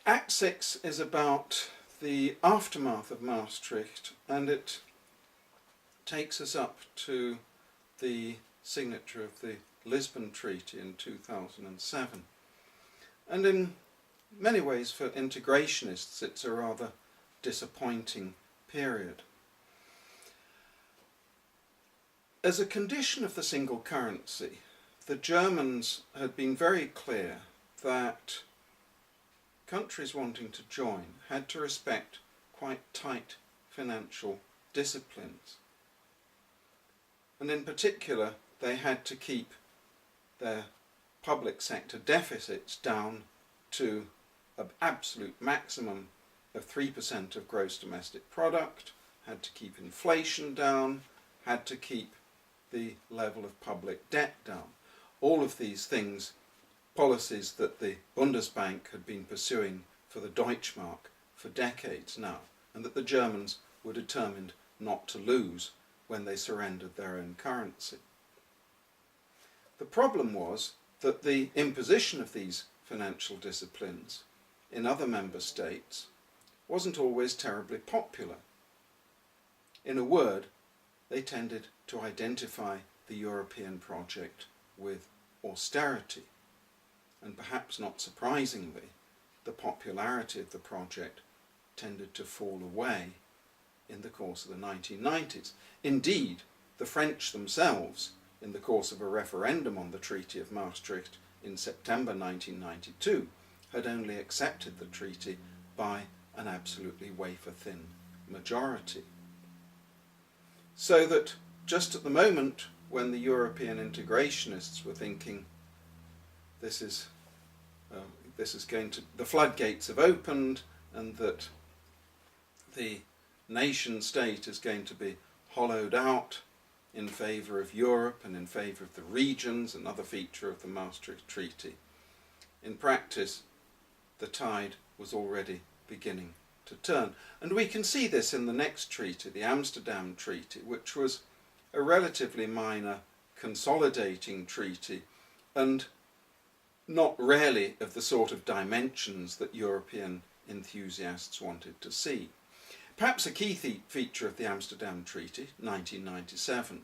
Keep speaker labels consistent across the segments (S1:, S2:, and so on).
S1: Act 6 is about the aftermath of Maastricht, and it takes us up to the signature of the Lisbon Treaty in 2007. And in many ways for integrationists it's a rather disappointing period. As a condition of the single currency, the Germans had been very clear that countries wanting to join had to respect quite tight financial disciplines. And in particular, they had to keep their public sector deficits down to an absolute maximum of 3% of gross domestic product, had to keep inflation down, had to keep the level of public debt down. All of these things, policies that the Bundesbank had been pursuing for the Deutschmark for decades now, and that the Germans were determined not to lose when they surrendered their own currency. The problem was that the imposition of these financial disciplines in other member states wasn't always terribly popular. In a word, they tended to identify the European project with austerity, and perhaps not surprisingly, the popularity of the project tended to fall away in the course of the 1990s. Indeed, the French themselves, in the course of a referendum on the Treaty of Maastricht in September 1992, had only accepted the treaty by an absolutely wafer-thin majority. So that just at the moment when the European integrationists were thinking the floodgates have opened and that the nation state is going to be hollowed out in favour of Europe and in favour of the regions, another feature of the Maastricht Treaty, in practice the tide was already beginning to turn. And we can see this in the next treaty, the Amsterdam Treaty, which was a relatively minor consolidating treaty and not really of the sort of dimensions that European enthusiasts wanted to see. Perhaps a key feature of the Amsterdam Treaty, 1997,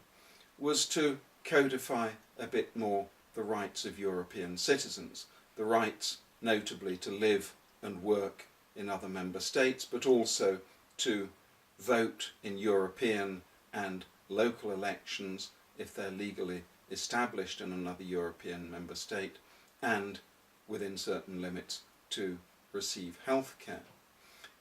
S1: was to codify a bit more the rights of European citizens, the rights notably to live and work in other member states, but also to vote in European and local elections if they're legally established in another European member state, and within certain limits to receive health care.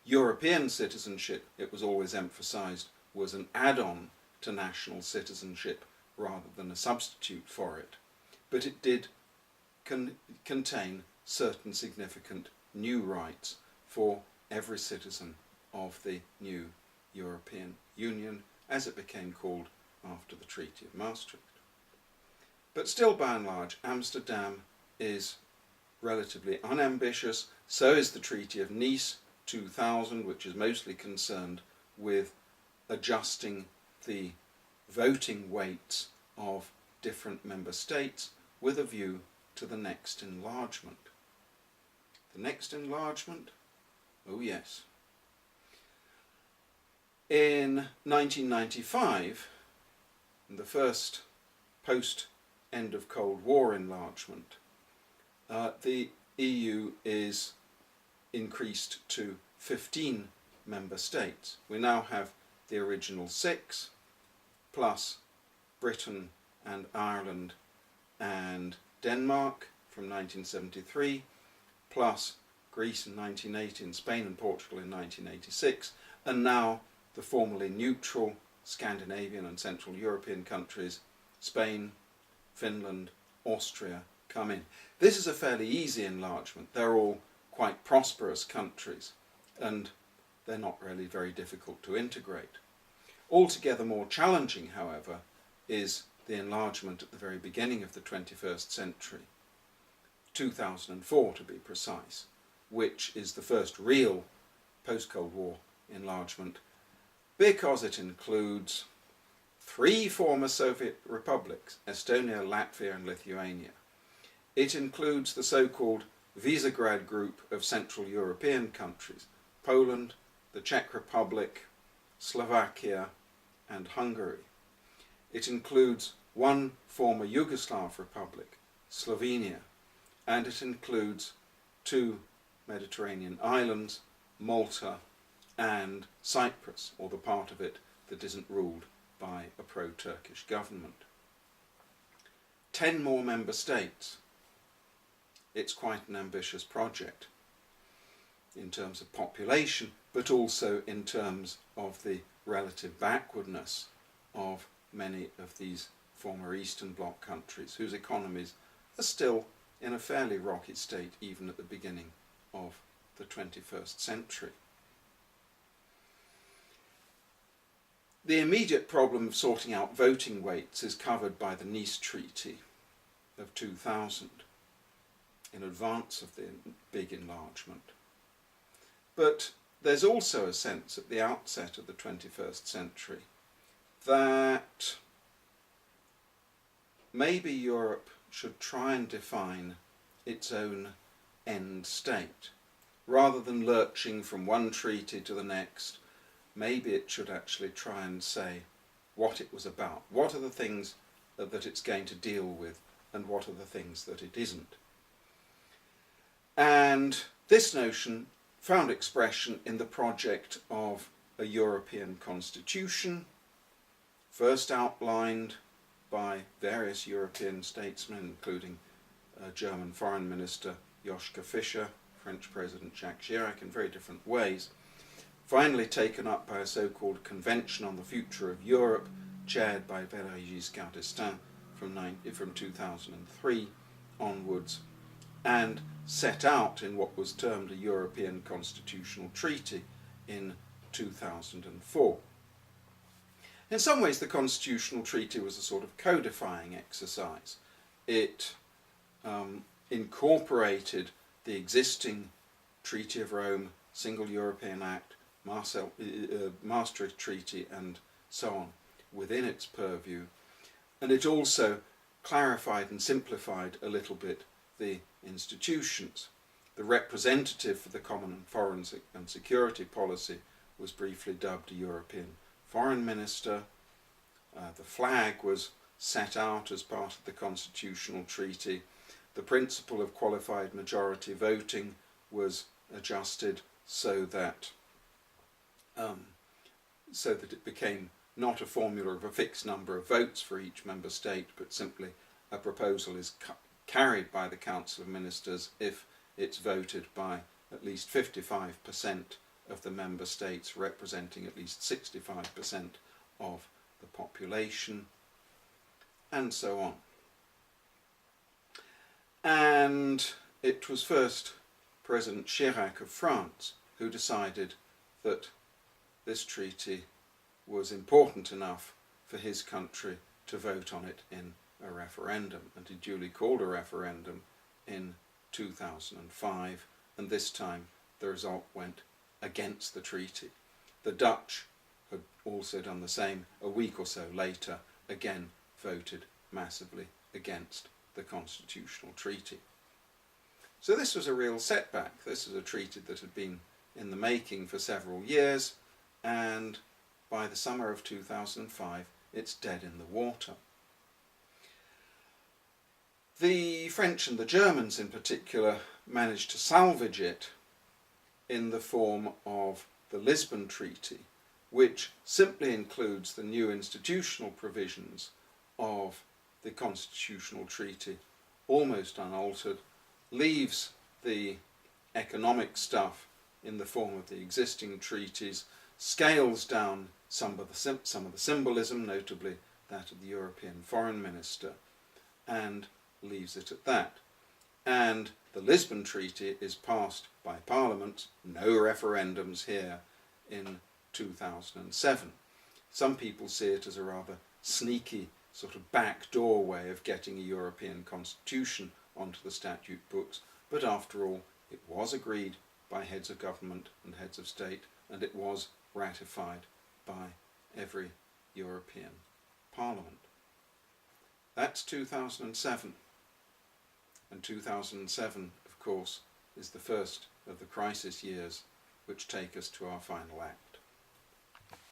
S1: European citizenship, it was always emphasised, was an add-on to national citizenship rather than a substitute for it, but it did contain certain significant new rights for every citizen of the new European Union, as it became called after the Treaty of Maastricht. But still, by and large, Amsterdam is relatively unambitious. So is the Treaty of Nice 2000, which is mostly concerned with adjusting the voting weights of different member states with a view to the next enlargement. The next enlargement? Oh yes. In 1995, the first post-end of Cold War enlargement, the EU is increased to 15 member states. We now have the original 6, plus Britain and Ireland and Denmark from 1973, plus Greece in 1980 and Spain and Portugal in 1986, and now the formerly neutral Scandinavian and Central European countries, Spain, Finland, Austria, come in. This is a fairly easy enlargement. They're all quite prosperous countries, and they're not really very difficult to integrate. Altogether more challenging, however, is the enlargement at the very beginning of the 21st century, 2004 to be precise, which is the first real post-Cold War enlargement, because it includes 3 former Soviet republics, Estonia, Latvia and Lithuania. It includes the so-called Visegrad group of Central European countries, Poland, the Czech Republic, Slovakia and Hungary. It includes one former Yugoslav republic, Slovenia, and it includes two Mediterranean islands, Malta and Cyprus, or the part of it that isn't ruled by a pro-Turkish government. 10 more member states. It's quite an ambitious project in terms of population, but also in terms of the relative backwardness of many of these former Eastern Bloc countries, whose economies are still in a fairly rocky state even at the beginning of the 21st century. The immediate problem of sorting out voting weights is covered by the Nice Treaty of 2000, in advance of the big enlargement. But there's also a sense at the outset of the 21st century that maybe Europe should try and define its own end state. Rather than lurching from one treaty to the next, maybe it should actually try and say what it was about. What are the things that it's going to deal with, and what are the things that it isn't? And this notion found expression in the project of a European constitution, first outlined by various European statesmen, including German Foreign Minister Joschka Fischer, French President Jacques Chirac, in very different ways, finally taken up by a so-called Convention on the Future of Europe, chaired by Valéry Giscard d'Estaing from 2003 onwards, and set out in what was termed a European Constitutional Treaty in 2004. In some ways, the Constitutional Treaty was a sort of codifying exercise. It incorporated the existing Treaty of Rome, Single European Act, Maastricht Treaty and so on within its purview, and it also clarified and simplified a little bit the institutions. The representative for the common foreign and security policy was briefly dubbed a European Foreign Minister. The flag was set out as part of the Constitutional Treaty. The principle of qualified majority voting was adjusted so that it became not a formula of a fixed number of votes for each member state, but simply a proposal is carried by the Council of Ministers if it's voted by at least 55% of the member states, representing at least 65% of the population, and so on. And it was first President Chirac of France who decided that this treaty was important enough for his country to vote on it in a referendum, and he duly called a referendum in 2005, and this time the result went against the treaty. The Dutch had also done the same a week or so later, again voted massively against the Constitutional Treaty. So this was a real setback. This was a treaty that had been in the making for several years, and by the summer of 2005 it's dead in the water. The French and the Germans in particular managed to salvage it in the form of the Lisbon Treaty, which simply includes the new institutional provisions of the Constitutional Treaty almost unaltered, leaves the economic stuff in the form of the existing treaties, scales down some of the symbolism, notably that of the European Foreign Minister, and leaves it at that. And the Lisbon Treaty is passed by Parliament, no referendums here, in 2007. Some people see it as a rather sneaky sort of backdoor way of getting a European constitution onto the statute books, but after all, it was agreed by heads of government and heads of state, and it was ratified by every European Parliament. That's 2007. And 2007, of course, is the first of the crisis years which take us to our final act.